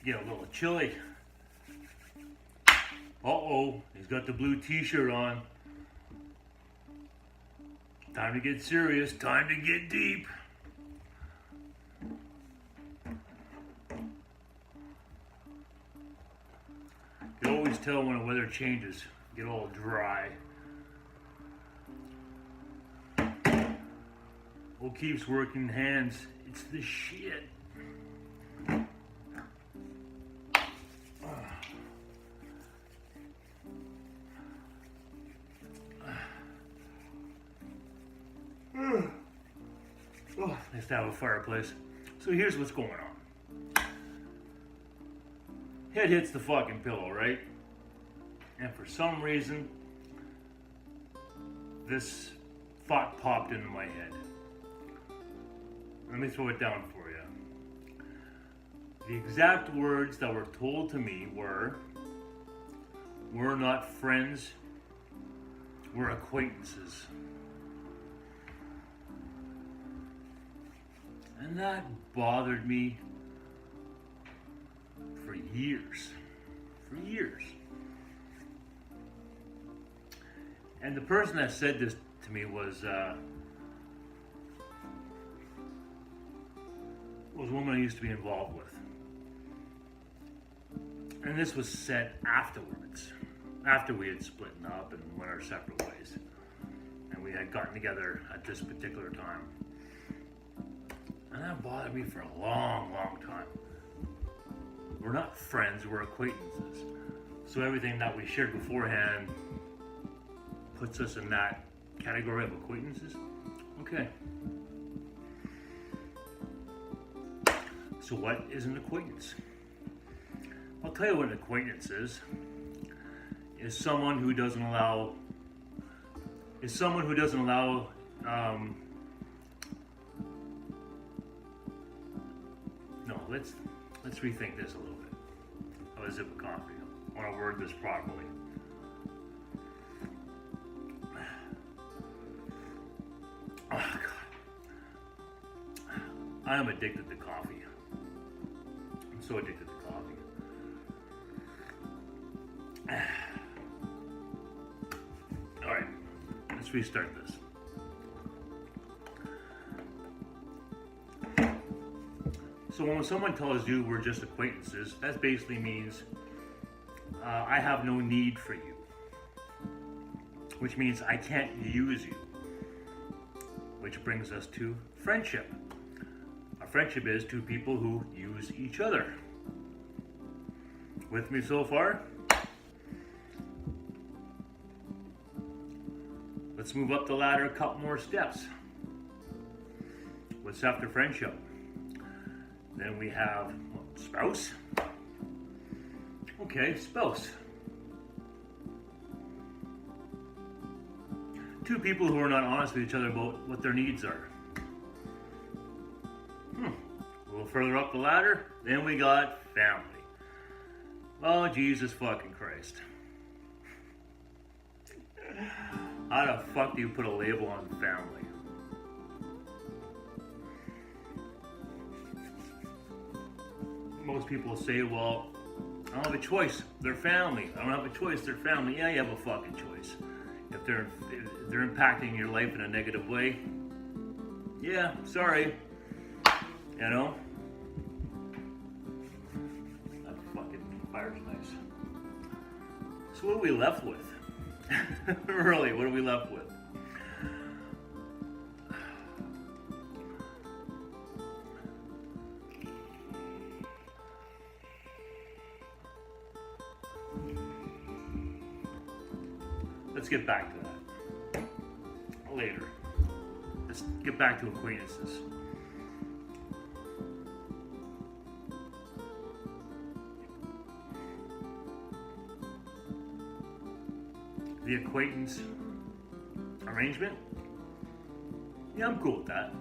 get a little chilly. Uh-oh, he's got the blue t-shirt on. Time to get serious, time to get deep. You can always tell when the weather changes, get all dry. O'Keefe's working hands, it's the shit. Oh, nice to have a fireplace. So here's what's going on. Head hits the fucking pillow, right? And for some reason, this thought popped into my head. Let me throw it down for you. The exact words that were told to me were, "We're not friends, we're acquaintances." And that bothered me for years. For years. And the person that said this to me was a woman I used to be involved with. And this was said afterwards, after we had split up and went our separate ways. And we had gotten together at this particular time. And that bothered me for a long, long time. We're not friends, we're acquaintances. So everything that we shared beforehand puts us in that category of acquaintances? Okay. So what is an acquaintance? I'll tell you what an acquaintance is someone who doesn't allow, no, let's rethink this a little bit. Have a sip of coffee. I want to word this properly. Oh, God. I am addicted to coffee. I'm so addicted to coffee. All right, let's restart this. So when someone tells you we're just acquaintances, that basically means I have no need for you, which means I can't use you, which brings us to friendship. A friendship is two people who use each other. With me so far? Let's move up the ladder a couple more steps. What's after friendship? Then we have spouse. Okay, spouse. Two people who are not honest with each other about what their needs are. A little further up the ladder, then we got family. Oh, Jesus fucking Christ. How the fuck do you put a label on family? Most people say, well, I don't have a choice. They're family. I don't have a choice. They're family. Yeah, you have a fucking choice. If they're impacting your life in a negative way, yeah, sorry. You know? That fucking fire's nice. So what are we left with? Really, what are we left with? Let's get back to that later. Let's get back to acquaintances. The acquaintance arrangement? Yeah, I'm cool with that.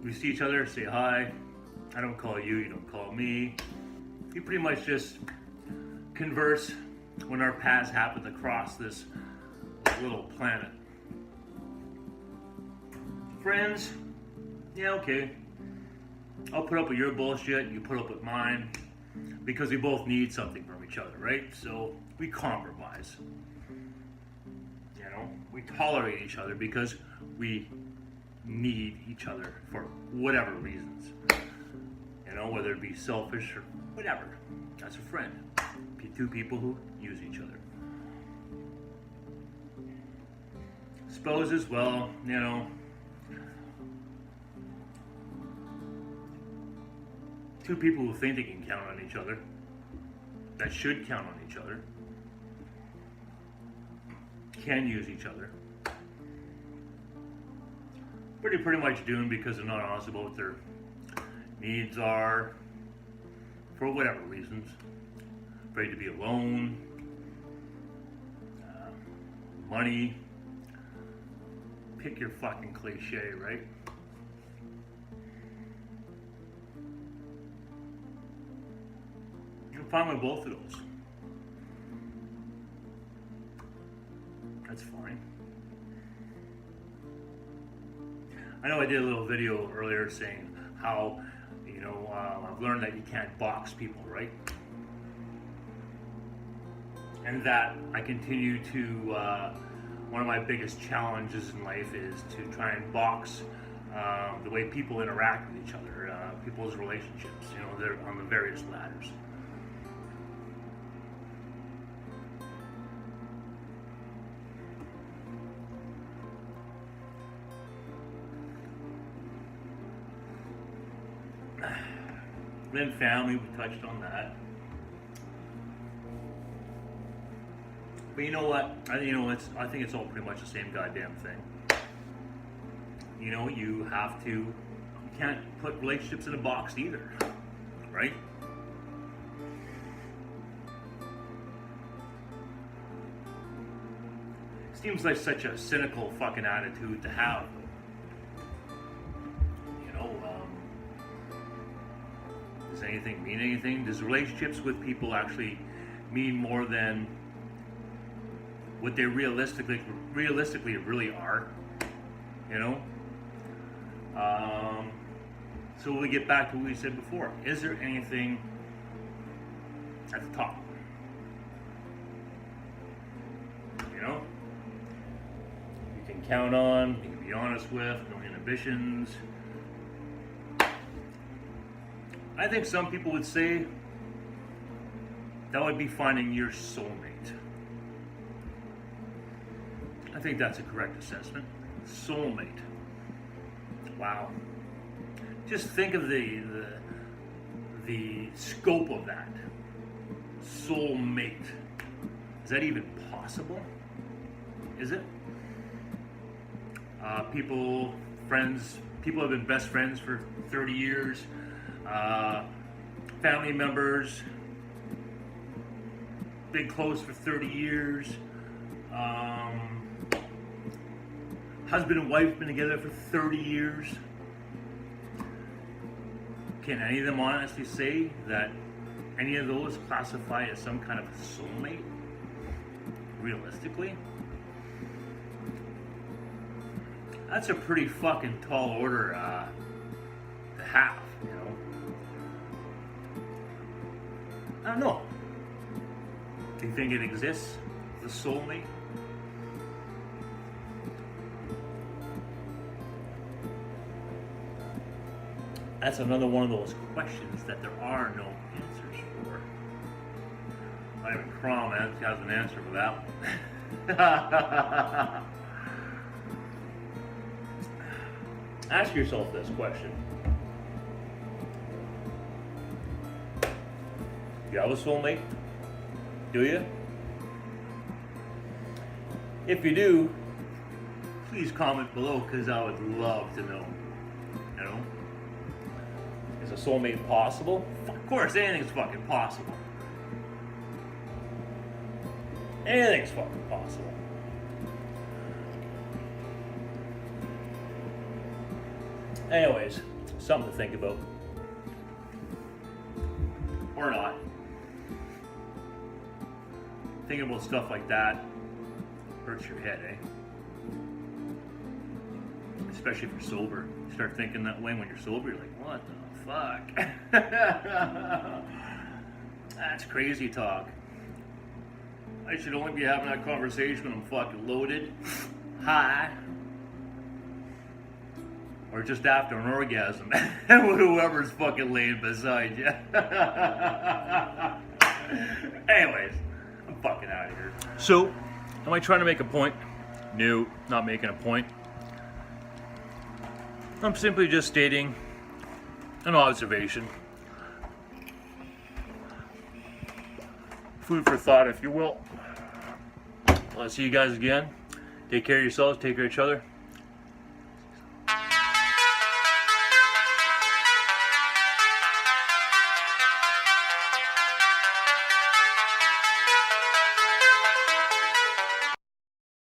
We see each other, say hi. I don't call you, you don't call me. We pretty much just converse when our paths happen to cross this little planet. Friends? Yeah, okay. I'll put up with your bullshit, you put up with mine, because we both need something from each other, right? So we compromise. You know, we tolerate each other because we need each other for whatever reasons. You know, whether it be selfish or whatever. That's a friend. Two people who use each other. Spouses, well, you know, two people who think they can count on each other, that should count on each other, can use each other. Pretty much doing because they're not honest about what their needs are, for whatever reasons. Afraid to be alone, money, pick your fucking cliche, right? You're fine with both of those. That's fine. I know I did a little video earlier saying how, you know, I've learned that you can't box people, right? And that I continue to, one of my biggest challenges in life is to try and box the way people interact with each other, people's relationships, you know, they're on the various ladders. Then family, we touched on that. But you know what? I think it's all pretty much the same goddamn thing. You know, you can't put relationships in a box either, right? Seems like such a cynical fucking attitude to have. You know, does anything mean anything? Does relationships with people actually mean more than what they realistically really are? You know? So we get back to what we said before. Is there anything at the top? You know? You can count on, you can be honest with, no inhibitions. I think some people would say that would be finding your soulmate. I think that's a correct assessment. Soulmate. Wow. Just think of the scope of that. Soulmate. Is that even possible? Is it? People have been best friends for 30 years. Family members, been close for 30 years. Husband and wife been together for 30 years. Can any of them honestly say that any of those classify as some kind of soulmate? Realistically? That's a pretty fucking tall order to have, you know? I don't know. Do you think it exists, the soulmate? That's another one of those questions that there are no answers for. Not even Krahm has an answer for that one. Ask yourself this question. You have a soulmate? Do you? If you do, please comment below because I would love to know. You know? Is a soulmate possible? Of course, anything's fucking possible. Anything's fucking possible. Anyways, something to think about. Or not. Thinking about stuff like that hurts your head, eh? especially if you're sober. You start thinking that way when you're sober. You're like, what the fuck? That's crazy talk. I should only be having that conversation when I'm fucking loaded, high, or just after an orgasm with whoever's fucking laying beside you. Anyways, I'm fucking out of here. So, am I trying to make a point? No, not making a point. I'm simply just stating an observation. Food for thought, if you will. I'll see you guys again. Take care of yourselves, take care of each other.